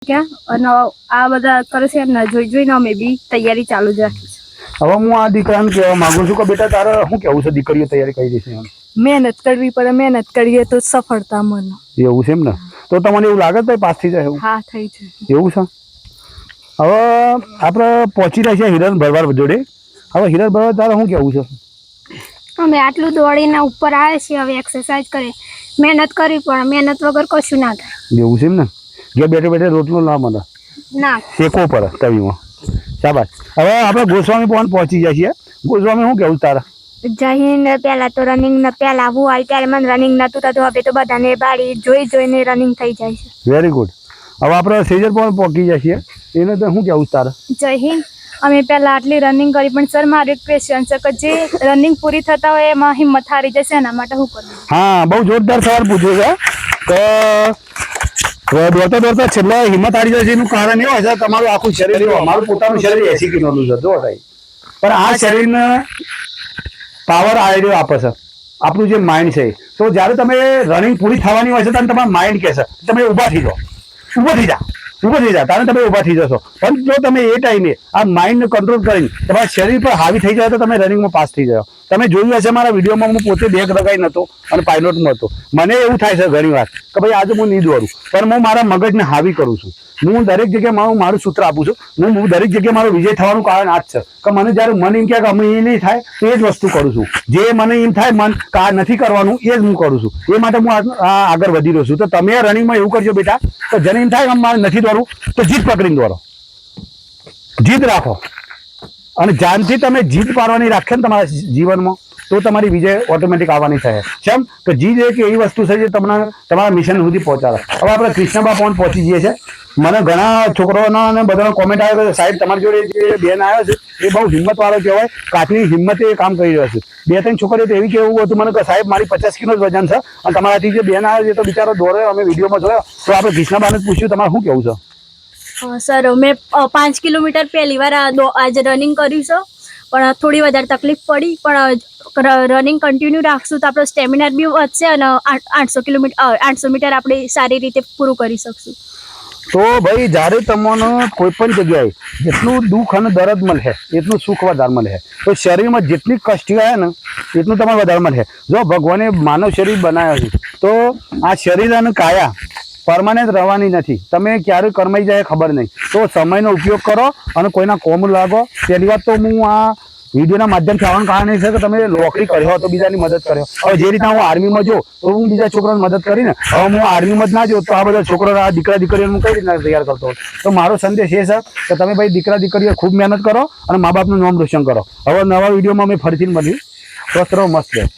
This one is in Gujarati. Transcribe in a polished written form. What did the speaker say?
क्या અને આ બધા કરે છે ને જોઈને અમે બી તૈયારી ચાલુ જ રાખી છે। હવે હું આ દીકરાને કહેવા માંગુ છું કે બેટા તારે શું કેવું છે, દીકરીઓ તૈયારી કરી દેશે એમ? મહેનત કરવી પડે, મહેનત કરીએ તો સફળતા મળે। એવું છે એમ ને? તો તમને એવું લાગે છે પાસ થઈ જાય એવું? હા, થઈ જાય એવું છે। હવે આપણે પહોંચી રહ્યા છીએ હિરલ ભરવાડ જોડે। હવે હિરલ ભરવાડ તારે શું કેવું છે? અમે આટલું દોડીને ઉપર આવ્યા છીએ, હવે એક્સરસાઇઝ કરી, મહેનત કરવી પડે, મહેનત વગર કશું ના થાય। એવું છે એમ ને? ઘેર બેઠે બેઠે રોટલો ના મળે, ના શેકો પડે તવીમાં। શાબાશ। હવે આપણે ગોસ્વામી પણ પહોંચી ગયા છીએ। ગોસ્વામી શું કેવું તારે? જય હિન્દ। પહેલા તો રનિંગ ને પહેલા હું આવી ત્યારે મને રનિંગ નતું થતું, હવે તો બધાને બાળી જોઈને રનિંગ થઈ જાય છે। Very good. હવે આપણે સેજર પણ પહોંચી ગયા છીએ, એને તો શું કેવું તારે? જય હિન્દ। અમે પહેલા આટલી રનિંગ કરી, પણ સર મારું એક ક્વેશ્ચન છે કે જે રનિંગ પૂરી થતા હોય એમાં હિંમત હારી જશે, એના માટે શું કરવું? હા, બહુ જોરદાર સવાલ પૂછ્યો છે કે દોડતા દોડતા છેલ્લે હિંમત હારી જાય છે એનું કારણ એવું હોય છે તમારું આખું શરીર, અમારું પોતાનું શરીર 80 કિલોનું છે જો ભાઈ, પણ આ શરીરને પાવર આયરો આપે છે આપણું જે માઇન્ડ છે। તો જ્યારે તમે રનિંગ પૂરી થવાની હોય છે ત્યારે તમારું માઇન્ડ કહે છે તમે ઊભા થઈ જાઓ, ઊભો થઈ જા ત્યારે તમે ઊભા થઈ જશો। પણ જો તમે એ ટાઈમે આ માઇન્ડને કંટ્રોલ કરીને તમારા શરીર પર હાવી થઈ જાય તો તમે રનિંગમાં પાસ થઈ જાઓ। તમે જોયું હશે મારા વિડીયોમાં, હું પોતે બેગ લગાવી નહોતો અને પાયલોટમાં હતો। મને એવું થાય છે ઘણી વાર કે ભાઈ આજે હું નહીં દોડું, પણ હું મારા મગજને હાવી કરું છું। હું દરેક જગ્યાએ મારું સૂત્ર આપું છું। હું દરેક જગ્યાએ મારો વિજય થવાનું કારણ આ જ છે કે મને જ્યારે મન એમ કહે કે અમે એ નહીં થાય તો એ જ વસ્તુ કરું છું। જે મને એમ થાય મન કે આ નથી કરવાનું એ જ હું કરું છું, એ માટે હું આગળ વધી રહ્યો છું। તો તમે રનિંગમાં એવું કરજો બેટા કે જેને એમ થાય કે મારે નથી દોડવું તો જીત પકડીને દોડો, જીત રાખો, અને જાનથી તમે જીત પાડવાની રાખે ને તમારા જીવનમાં તો તમારી વિજય ઓટોમેટિક આવવાની થાય। કેમ કે જીત એક એવી વસ્તુ છે જે તમને તમારા મિશન સુધી પહોંચાડે। હવે આપણે કૃષ્ણબા પણ પહોંચી જઈએ છીએ। મને ઘણા છોકરાઓના અને બધાનો કોમેન્ટ આવ્યો કે સાહેબ તમારી જોડે જે બેન આવ્યો છે એ બહુ હિંમતવાળો કહેવાય, કાચની હિંમતે એ કામ કરી રહ્યો છે। 2-3 છોકરીઓ તો એવી કેવું હતું મને કે સાહેબ મારી 50 કિલો જ વજન છે અને તમારાથી જે બેન આવ્યો છે તો બિચારો દોડ્યો, અમે વિડીયોમાં જોયો। તો આપણે કૃષ્ણબાને જ પૂછ્યું તમારે શું કેવું છે? સર મેં 5 કિલોમીટર પહેલી વાર આજે રનિંગ કર્યું છે, પણ થોડી વધારે તકલીફ પડી, પણ રનિંગ કન્ટિન્યુ રાખશું તો આપણો સ્ટેમિના બી વધશે અને 800 મીટર આપણે સારી રીતે પૂરું કરી શકશું। તો ભાઈ જ્યારે તમને કોઈ પણ જગ્યાએ જેટલું દુઃખ અને દર્દ મળે એટલું સુખ વધારે મળે। તો શરીરમાં જેટલી કષ્ટી આવે ને એટલું તમારે વધારે મળે। જો ભગવાને માનવ શરીર બનાવ્યો છે તો આ શરીર અને કાયા પરમાનન્ટ રહેવાની નથી। તમે ક્યારે કરમાઈ જાય ખબર નહીં, તો સમયનો ઉપયોગ કરો અને કોઈના કોમ લાગો। પહેલી વાત તો હું આ વિડીયોના માધ્યમથી આવવાનું કારણ એ છે કે તમે નોકરી કર્યો તો બીજાની મદદ કર્યો। હવે જે રીતના હું આર્મીમાં જો તો હું બીજા છોકરાની મદદ કરીને, હવે હું આર્મીમાં જ ના જો તો આ બધા છોકરા આ દીકરા દીકરીઓને હું કઈ રીતના તૈયાર કરતો હોત। તો મારો સંદેશ એ છે કે તમે ભાઈ દીકરા દીકરીઓ ખૂબ મહેનત કરો અને મા બાપનું નામ રોશન કરો। હવે નવા વિડીયોમાં અમે ફરીથી મળીએ। સ્વસ્થ રહો, મસ્ત રહો।